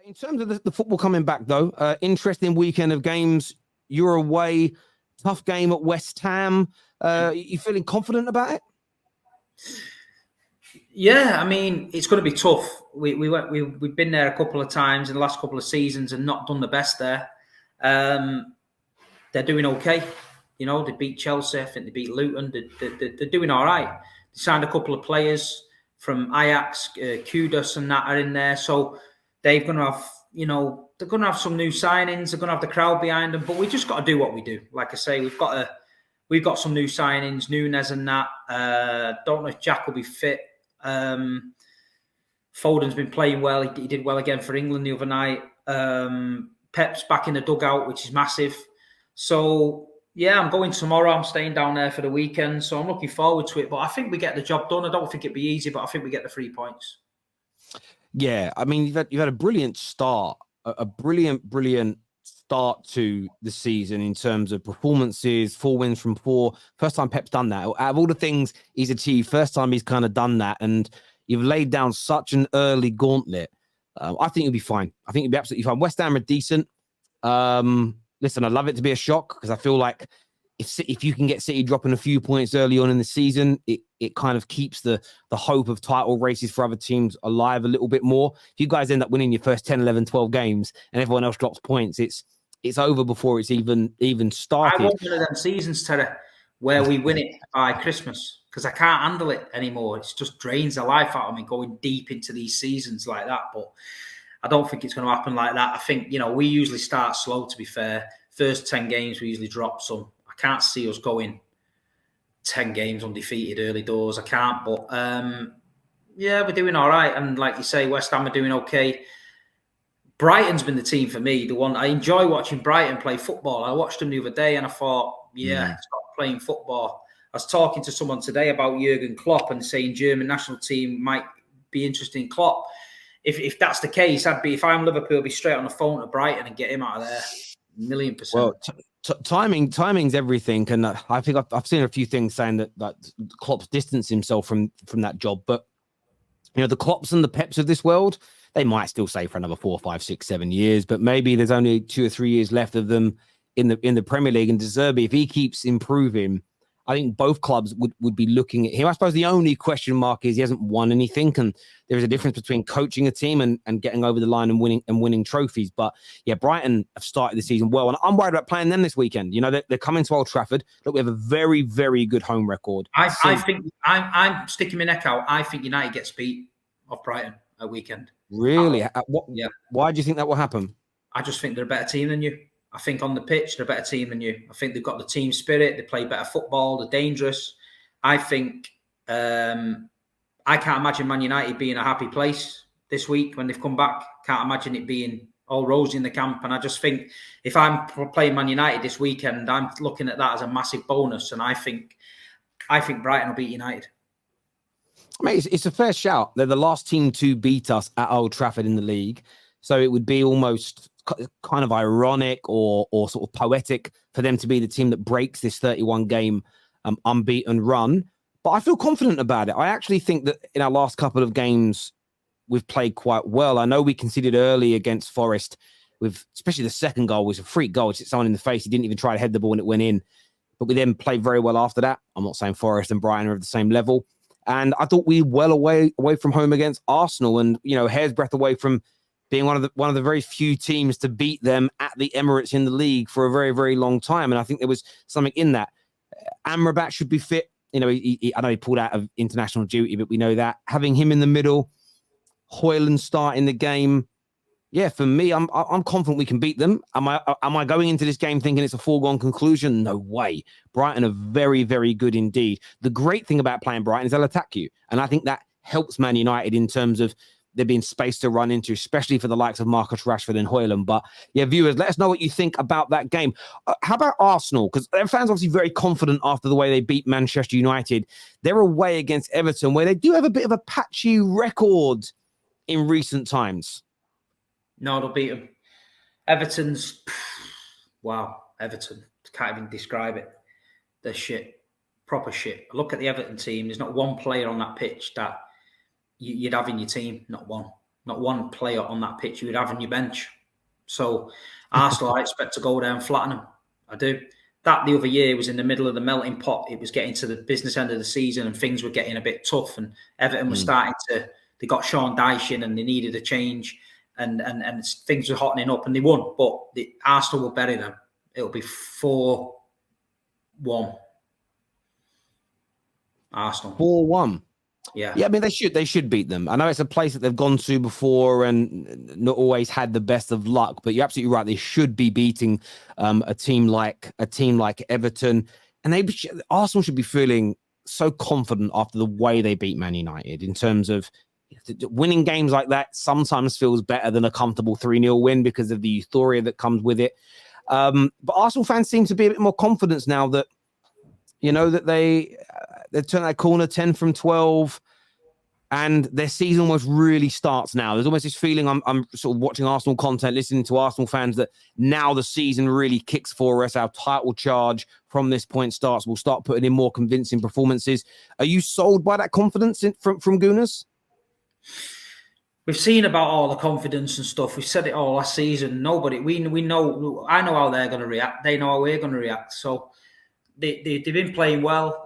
In terms of the football coming back, though, interesting weekend of games. You're away, tough game at West Ham. You feeling confident about it? Yeah, I mean, it's going to be tough. We've been there a couple of times in the last couple of seasons and not done the best there. They're doing okay. You know, they beat Chelsea. I think they beat Luton. They're doing all right. They signed a couple of players from Ajax, Kudus and that are in there. So they're going to have, they're going to have some new signings. They're going to have the crowd behind them. But we just got to do what we do. Like I say, we've got some new signings, Nunes and that. Don't know if Jack will be fit. Foden's been playing well. He did well again for England the other night. Pep's back in the dugout, which is massive. So, yeah, I'm going tomorrow. I'm staying down there for the weekend. So I'm looking forward to it. But I think we get the job done. I don't think it'd be easy, but I think we get the 3 points. Yeah, I mean, you've had a brilliant start, a brilliant start to the season in terms of performances, 4 wins from 4. First time Pep's done that. Out of all the things he's achieved, first time he's kind of done that. And you've laid down such an early gauntlet. I think you'll be fine. I think you'll be absolutely fine. West Ham are decent. Listen, I'd love it to be a shock because I feel like if you can get City dropping a few points early on in the season, it kind of keeps the hope of title races for other teams alive a little bit more. If you guys end up winning your first 10, 11, 12 games and everyone else drops points, it's over before it's even started. I want one of them seasons, Terrace, where we win it by Christmas because I can't handle it anymore. It just drains the life out of me going deep into these seasons like that. But I don't think it's going to happen like that. I think, we usually start slow, to be fair. First 10 games, we usually drop some. I can't see us going 10 games undefeated early doors. I can't. But, yeah, we're doing all right. And like you say, West Ham are doing okay. Brighton's been the team for me. The one I enjoy watching Brighton play football. I watched them the other day and I thought, stop playing football. I was talking to someone today about Jurgen Klopp and saying German national team might be interested in Klopp. If that's the case, if I'm Liverpool, I'd be straight on the phone to Brighton and get him out of there. 1,000,000%. Well, timing's everything, and I think I've seen a few things saying that Klopp's distanced himself from that job. But the Klopps and the Peps of this world, they might still stay for another 4, 5, 6, 7 years. But maybe there's only 2 or 3 years left of them in the Premier League. And De Zerbi, if he keeps improving, I think both clubs would be looking at him. I suppose the only question mark is he hasn't won anything, and there is a difference between coaching a team and getting over the line and winning trophies. But yeah, Brighton have started the season well, and I'm worried about playing them this weekend. They're coming to Old Trafford. Look, we have a very, very good home record. I think I'm sticking my neck out. I think United gets beat off Brighton a weekend. Really? Yeah. Why do you think that will happen? I just think they're a better team than you. I think on the pitch, they're a better team than you. I think they've got the team spirit. They play better football. They're dangerous. I think I can't imagine Man United being a happy place this week when they've come back. Can't imagine it being all rosy in the camp. And I just think if I'm playing Man United this weekend, I'm looking at that as a massive bonus. And I think Brighton will beat United. Mate, it's a fair shout. They're the last team to beat us at Old Trafford in the league. So it would be almost kind of ironic or sort of poetic for them to be the team that breaks this 31-game unbeaten run. But I feel confident about it. I actually think that in our last couple of games, we've played quite well. I know we conceded early against Forest, especially the second goal was a freak goal. It hit someone in the face. He didn't even try to head the ball and it went in. But we then played very well after that. I'm not saying Forest and Brighton are of the same level. And I thought we were well away from home against Arsenal and, hair's breadth away from being one of the very few teams to beat them at the Emirates in the league for a very, very long time. And I think there was something in that. Amrabat should be fit. I know he pulled out of international duty, but we know that. Having him in the middle, Højlund starting the game. Yeah, for me, I'm confident we can beat them. Am I going into this game thinking it's a foregone conclusion? No way. Brighton are very, very good indeed. The great thing about playing Brighton is they'll attack you. And I think that helps Man United in terms of there being space to run into, especially for the likes of Marcus Rashford and Højlund. But yeah, viewers, let us know what you think about that game. How about Arsenal? Because their fans obviously very confident after the way they beat Manchester United. They're away against Everton, where they do have a bit of a patchy record in recent times. No, they'll beat them. Everton's... Wow, Everton. Can't even describe it. They're shit. Proper shit. Look at the Everton team. There's not one player on that pitch that you'd have in your team. Not one. Not one player on that pitch you would have on your bench. So Arsenal, I expect to go there and flatten them. I do. That the other year was in the middle of the melting pot. It was getting to the business end of the season and things were getting a bit tough. And Everton was starting to, they got Sean Dyche in and they needed a change and things were hottening up and they won. But the Arsenal will bury them. It'll be 4-1. Arsenal. 4-1. Yeah. Yeah, I mean, they should beat them. I know it's a place that they've gone to before and not always had the best of luck, but you're absolutely right. They should be beating a team like Everton, and Arsenal should be feeling so confident after the way they beat Man United in terms of winning games like that. Sometimes feels better than a comfortable 3-0 win because of the euphoria that comes with it. But Arsenal fans seem to be a bit more confident now that that they turn that corner 10 from 12 and their season almost really starts now. There's almost this feeling I'm sort of watching Arsenal content, listening to Arsenal fans that now the season really kicks for us. Our title charge from this point starts. We'll start putting in more convincing performances. Are you sold by that confidence from Gunners? We've seen about all the confidence and stuff. We've said it all last season. Nobody, we know, I know how they're going to react. They know how we're going to react. So they've been playing well.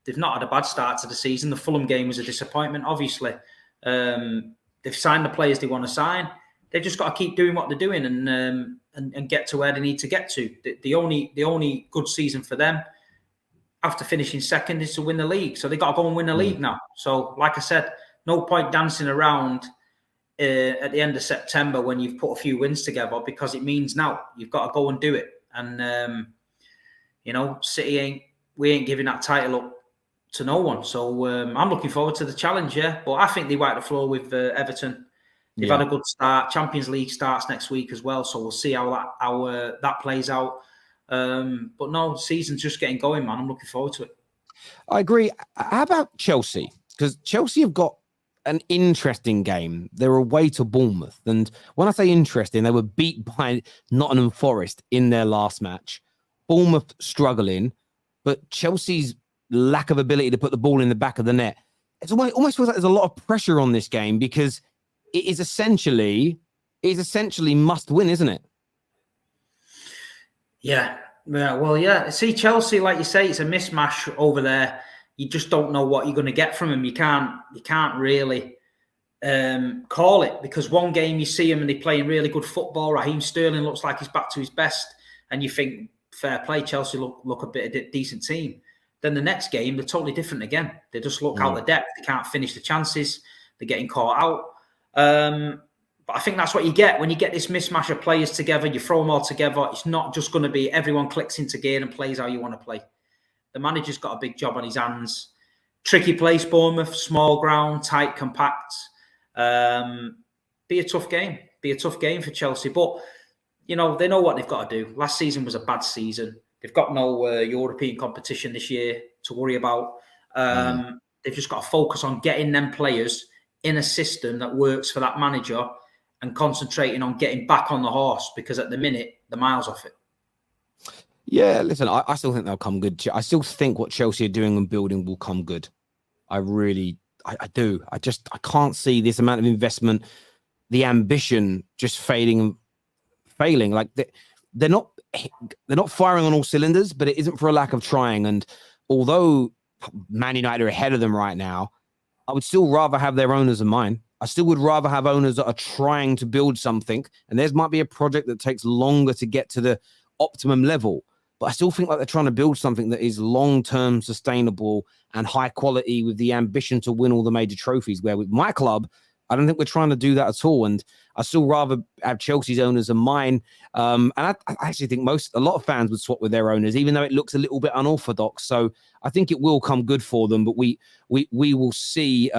They've not had a bad start to the season. The Fulham game was a disappointment, obviously. They've signed the players they want to sign. They've just got to keep doing what they're doing and get to where they need to get to. The only good season for them after finishing second is to win the league. So they've got to go and win the league now. So, like I said, no point dancing around at the end of September when you've put a few wins together because it means now you've got to go and do it. And, City we ain't giving that title up to no one. So I'm looking forward to the challenge, yeah. But I think they wipe the floor with Everton. They've had a good start. Champions League starts next week as well, so we'll see how that plays out. But no, the season's just getting going, man. I'm looking forward to it. I agree. How about Chelsea? Because Chelsea have got an interesting game. They're away to Bournemouth. And when I say interesting, they were beat by Nottingham Forest in their last match. Bournemouth struggling, but Chelsea's lack of ability to put the ball in the back of the net. It almost feels like there's a lot of pressure on this game because it is essentially must win, isn't it? Yeah. Well, yeah. See, Chelsea, like you say, it's a mismatch over there. You just don't know what you're going to get from them. You can't really call it because one game you see them and they're playing really good football. Raheem Sterling looks like he's back to his best, and you think, fair play, Chelsea look a bit of a decent team. Then the next game, they're totally different again. They just look out of depth. They can't finish the chances. They're getting caught out. But I think that's what you get when you get this mismatch of players together. You throw them all together. It's not just going to be everyone clicks into gear and plays how you want to play. The manager's got a big job on his hands. Tricky place, Bournemouth, small ground, tight, compact. Be a tough game. Be a tough game for Chelsea. But, they know what they've got to do. Last season was a bad season. They've got no European competition this year to worry about. They've just got to focus on getting them players in a system that works for that manager and concentrating on getting back on the horse because at the minute, they're miles off it. Yeah, listen, I still think they'll come good. I still think what Chelsea are doing and building will come good. I do. I can't see this amount of investment, the ambition just failing. Like they're not firing on all cylinders, but it isn't for a lack of trying. And although Man United are ahead of them right now, I would still rather have their owners than mine. I still would rather have owners that are trying to build something. And theirs might be a project that takes longer to get to the optimum level. But I still think like they're trying to build something that is long-term sustainable and high quality with the ambition to win all the major trophies. Where with my club, I don't think we're trying to do that at all. And I still rather have Chelsea's owners than mine. And I actually think a lot of fans would swap with their owners, even though it looks a little bit unorthodox. So I think it will come good for them, but we will see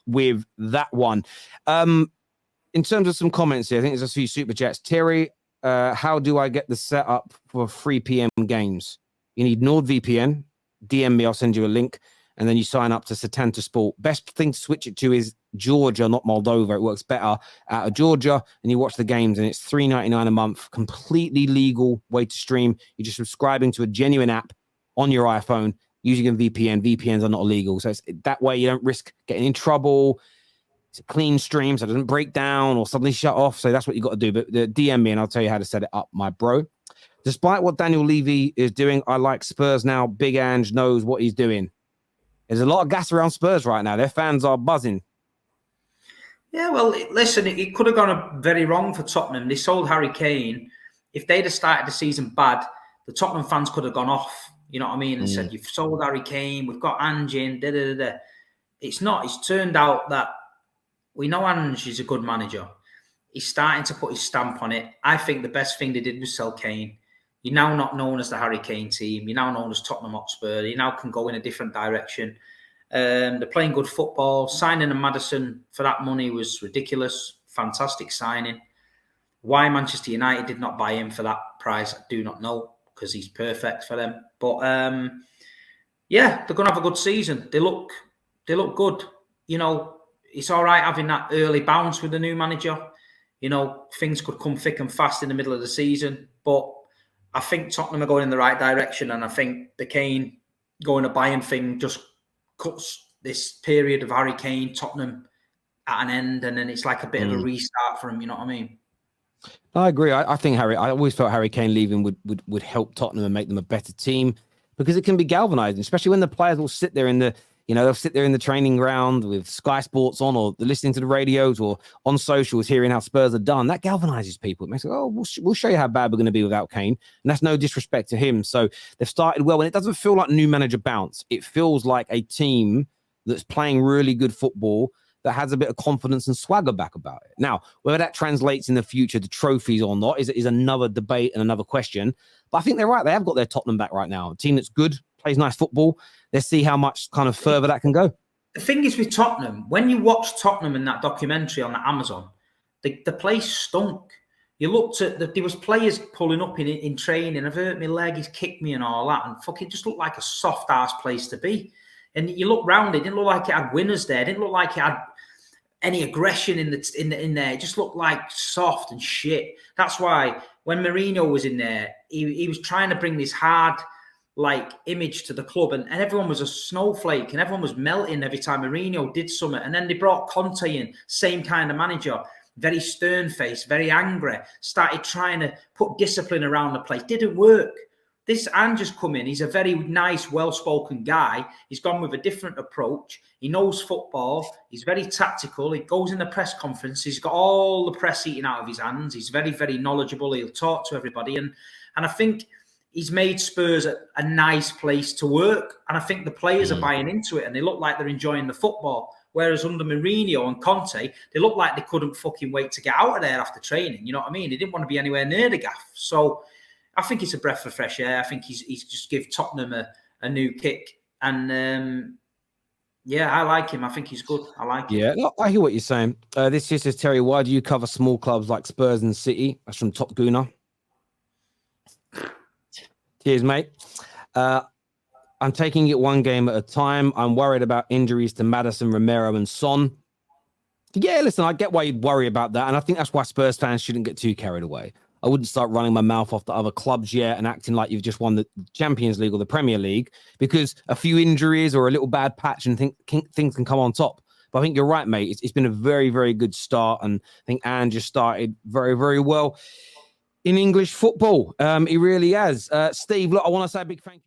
with that one. In terms of some comments here, I think there's a few super chats. Terry, how do I get the setup for 3 p.m. games? You need NordVPN. DM me, I'll send you a link. And then you sign up to Setanta Sport. Best thing to switch it to is Georgia, not Moldova. It works better out of Georgia. And you watch the games, and it's $3.99 a month. Completely legal way to stream. You're just subscribing to a genuine app on your iPhone using a VPN. VPNs are not illegal. So it's, that way you don't risk getting in trouble. it's a clean stream, so it doesn't break down or suddenly shut off. So that's what you got to do. But DM me and I'll tell you how to set it up, my bro. Despite what Daniel Levy is doing, I like Spurs now. Big Ange knows what he's doing. There's a lot of gas around Spurs right now. Their fans are buzzing. Yeah, well, listen, it could have gone very wrong for Tottenham. They sold Harry Kane. If they'd have started the season bad, the Tottenham fans could have gone off, you know what I mean, and said, you've sold Harry Kane, we've got Ange in, da-da-da-da. It's not. It's turned out that we know Ange is a good manager. He's starting to put his stamp on it. I think the best thing they did was sell Kane. You're now not known as the Harry Kane team. You're now known as Tottenham Hotspur. You now can go in a different direction. They're playing good football. Signing a Maddison for that money was ridiculous. Fantastic signing. Why Manchester United did not buy him for that price, I do not know, because he's perfect for them. But yeah, they're going to have a good season. They look good. You know, it's all right having that early bounce with the new manager. You know, things could come thick and fast in the middle of the season. But I think Tottenham are going in the right direction. And I think the Kane going to Bayern thing just cuts this period of Harry Kane, Tottenham at an end. And then it's like a bit of a restart for him. You know what I mean? I agree. I think I always felt Harry Kane leaving would help Tottenham and make them a better team, because it can be galvanizing, especially when the players will sit there they'll sit there in the training ground with Sky Sports on, or they're listening to the radios or on socials, hearing how Spurs are done. That galvanizes people. It makes it, we'll show you how bad we're going to be without Kane. And that's no disrespect to him. So they've started well, and it doesn't feel like new manager bounce. It feels like a team that's playing really good football, that has a bit of confidence and swagger back about it. Now, whether that translates in the future to trophies or not is another debate and another question. But I think they're right. They have got their Tottenham back right now. A team that's good, plays nice football. Let's see how much kind of further that can go. The thing is with Tottenham, when you watch Tottenham in that documentary on Amazon, the place stunk. You looked at there was players pulling up in training. I've hurt my leg, he's kicked me and all that, and fucking just looked like a soft ass place to be. And you look round, it didn't look like it had winners there. It didn't look like it had any aggression in there. It just looked like soft and shit. That's why when Mourinho was in there, he was trying to bring this hard image to the club, and everyone was a snowflake and everyone was melting every time Mourinho did something. And then they brought Conte in, same kind of manager, very stern-faced, very angry, started trying to put discipline around the place. Didn't work. This Ange's come in. He's a very nice, well-spoken guy. He's gone with a different approach. He knows football. He's very tactical. He goes in the press conference. He's got all the press eating out of his hands. He's very, very knowledgeable. He'll talk to everybody. And I think he's made Spurs a nice place to work. And I think the players are buying into it, and they look like they're enjoying the football. Whereas under Mourinho and Conte, they look like they couldn't fucking wait to get out of there after training. You know what I mean? They didn't want to be anywhere near the gaff. So I think it's a breath of fresh air. I think he's just give Tottenham a new kick. And yeah, I like him. I think he's good. I like him. Yeah, no, I hear what you're saying. This here says, Terry, why do you cover small clubs like Spurs and City? That's from Top Gooner. Cheers, mate. I'm taking it one game at a time. I'm worried about injuries to Maddison, Romero, and Son. Yeah, listen, I get why you'd worry about that. And I think that's why Spurs fans shouldn't get too carried away. I wouldn't start running my mouth off to other clubs yet and acting like you've just won the Champions League or the Premier League, because a few injuries or a little bad patch and things can come on top. But I think you're right, mate. It's been a very, very good start. And I think Ange just started very, very well in English football. He really has. Steve, look, I want to say a big thank you.